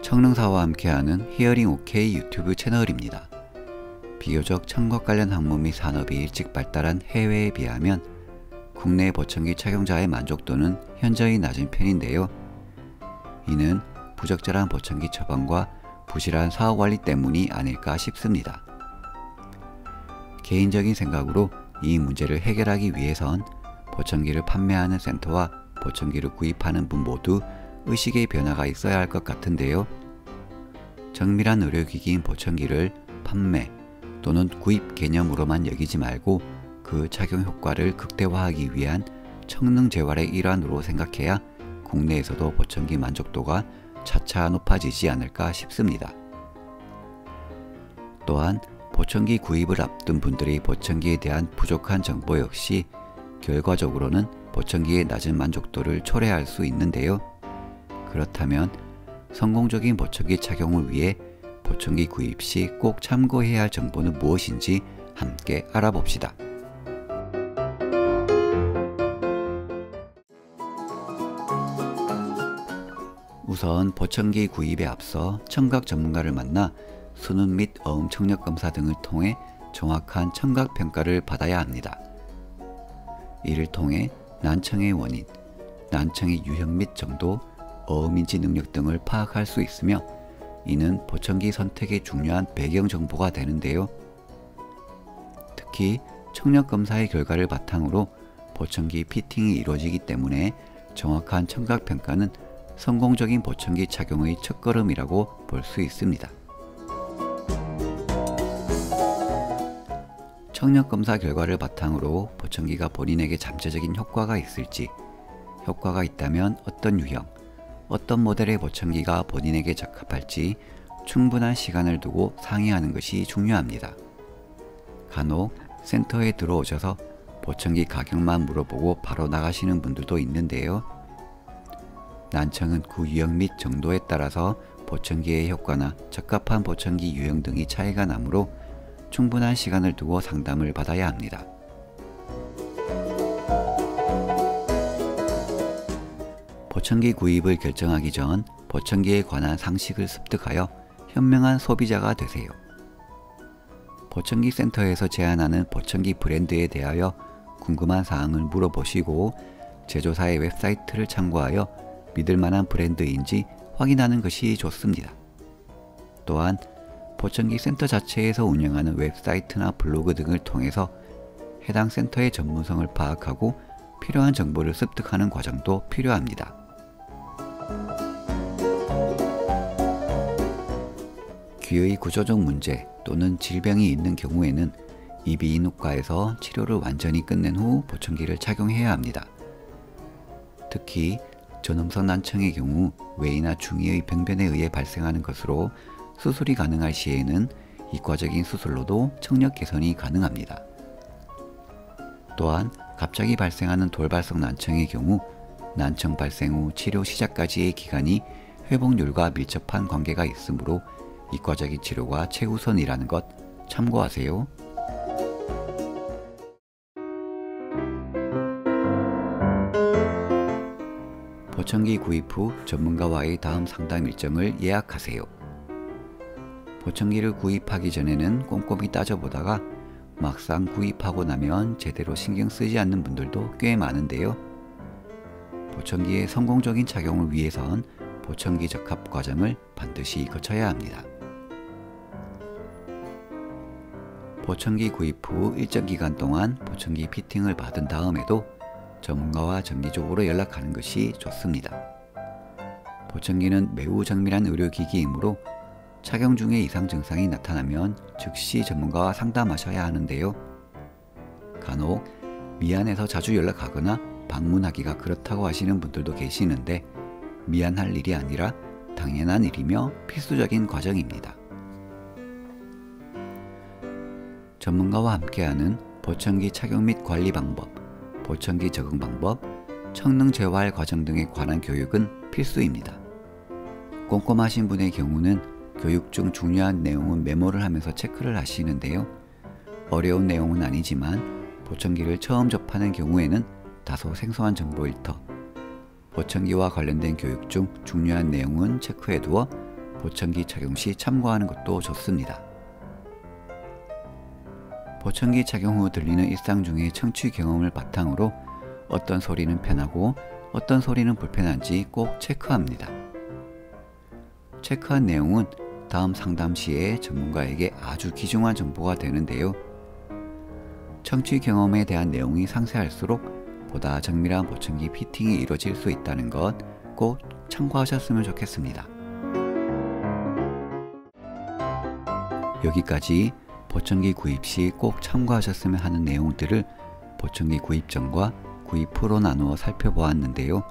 청릉사와 함께하는 히어링 OK 유튜브 채널입니다. 비교적 청각 관련 학문 및 산업이 일찍 발달한 해외에 비하면 국내 보청기 착용자의 만족도는 현저히 낮은 편인데요. 이는 부적절한 보청기 처방과 부실한 사후관리 때문이 아닐까 싶습니다. 개인적인 생각으로 이 문제를 해결하기 위해선 보청기를 판매하는 센터와 보청기를 구입하는 분 모두 의식의 변화가 있어야 할 것 같은데요. 정밀한 의료기기인 보청기를 판매 또는 구입 개념으로만 여기지 말고 그 착용 효과를 극대화하기 위한 청능 재활의 일환으로 생각해야 국내에서도 보청기 만족도가 차차 높아지지 않을까 싶습니다. 또한 보청기 구입을 앞둔 분들의 보청기에 대한 부족한 정보 역시 결과적으로는 보청기의 낮은 만족도를 초래할 수 있는데요. 그렇다면 성공적인 보청기 착용을 위해 보청기 구입 시 꼭 참고해야 할 정보는 무엇인지 함께 알아봅시다. 우선 보청기 구입에 앞서 청각 전문가를 만나 수능 및 어음 청력 검사 등을 통해 정확한 청각 평가를 받아야 합니다. 이를 통해 난청의 원인, 난청의 유형 및 정도, 어음인지 능력 등을 파악할 수 있으며 이는 보청기 선택에 중요한 배경 정보가 되는데요. 특히 청력 검사의 결과를 바탕으로 보청기 피팅이 이루어지기 때문에 정확한 청각 평가는 성공적인 보청기 착용의 첫걸음이라고 볼 수 있습니다. 청력 검사 결과를 바탕으로 보청기가 본인에게 잠재적인 효과가 있을지, 효과가 있다면 어떤 유형, 어떤 모델의 보청기가 본인에게 적합할지 충분한 시간을 두고 상의하는 것이 중요합니다. 간혹 센터에 들어오셔서 보청기 가격만 물어보고 바로 나가시는 분들도 있는데요. 난청은 그 유형 및 정도에 따라서 보청기의 효과나 적합한 보청기 유형 등이 차이가 나므로 충분한 시간을 두고 상담을 받아야 합니다. 보청기 구입을 결정하기 전 보청기에 관한 상식을 습득하여 현명한 소비자가 되세요. 보청기 센터에서 제안하는 보청기 브랜드에 대하여 궁금한 사항을 물어보시고 제조사의 웹사이트를 참고하여 믿을만한 브랜드인지 확인하는 것이 좋습니다. 또한 보청기 센터 자체에서 운영하는 웹사이트나 블로그 등을 통해서 해당 센터의 전문성을 파악하고 필요한 정보를 습득하는 과정도 필요합니다. 귀의 구조적 문제 또는 질병이 있는 경우에는 이비인후과에서 치료를 완전히 끝낸 후 보청기를 착용해야 합니다. 특히 전음성 난청의 경우 외이나 중이의 병변에 의해 발생하는 것으로 수술이 가능할 시에는 이과적인 수술로도 청력 개선이 가능합니다. 또한 갑자기 발생하는 돌발성 난청의 경우 난청 발생 후 치료 시작까지의 기간이 회복률과 밀접한 관계가 있으므로 이과적인 치료가 최우선이라는 것 참고하세요. 보청기 구입 후 전문가와의 다음 상담 일정을 예약하세요. 보청기를 구입하기 전에는 꼼꼼히 따져보다가 막상 구입하고 나면 제대로 신경 쓰지 않는 분들도 꽤 많은데요. 보청기의 성공적인 착용을 위해선 보청기 적합 과정을 반드시 거쳐야 합니다. 보청기 구입 후 일정 기간 동안 보청기 피팅을 받은 다음에도 전문가와 정기적으로 연락하는 것이 좋습니다. 보청기는 매우 정밀한 의료기기이므로 착용 중에 이상 증상이 나타나면 즉시 전문가와 상담하셔야 하는데요. 간혹 미안해서 자주 연락하거나 방문하기가 그렇다고 하시는 분들도 계시는데 미안할 일이 아니라 당연한 일이며 필수적인 과정입니다. 전문가와 함께하는 보청기 착용 및 관리 방법, 보청기 적응 방법, 청능 재활 과정 등에 관한 교육은 필수입니다. 꼼꼼하신 분의 경우는 교육 중 중요한 내용은 메모를 하면서 체크를 하시는데요. 어려운 내용은 아니지만 보청기를 처음 접하는 경우에는 다소 생소한 정보일 터, 보청기와 관련된 교육 중 중요한 내용은 체크해두어 보청기 착용 시 참고하는 것도 좋습니다. 보청기 착용 후 들리는 일상 중의 청취 경험을 바탕으로 어떤 소리는 편하고 어떤 소리는 불편한지 꼭 체크합니다. 체크한 내용은 다음 상담 시에 전문가에게 아주 귀중한 정보가 되는데요. 청취 경험에 대한 내용이 상세할수록 보다 정밀한 보청기 피팅이 이루어질 수 있다는 것 꼭 참고하셨으면 좋겠습니다. 여기까지 보청기 구입 시 꼭 참고하셨으면 하는 내용들을 보청기 구입 전과 구입 후로 나누어 살펴보았는데요.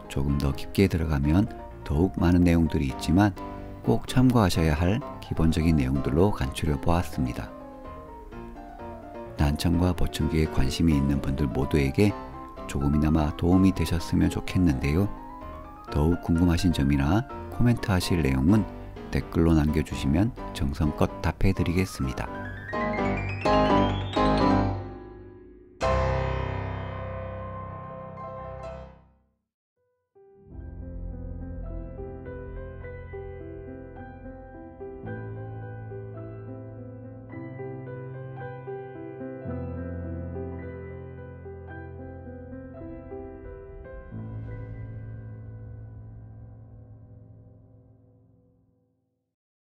조금 더 깊게 들어가면 더욱 많은 내용들이 있지만 꼭 참고하셔야 할 기본적인 내용들로 간추려 보았습니다. 난청과 보청기에 관심이 있는 분들 모두에게 조금이나마 도움이 되셨으면 좋겠는데요. 더욱 궁금하신 점이나 코멘트 하실 내용은 댓글로 남겨주시면 정성껏 답해 드리겠습니다.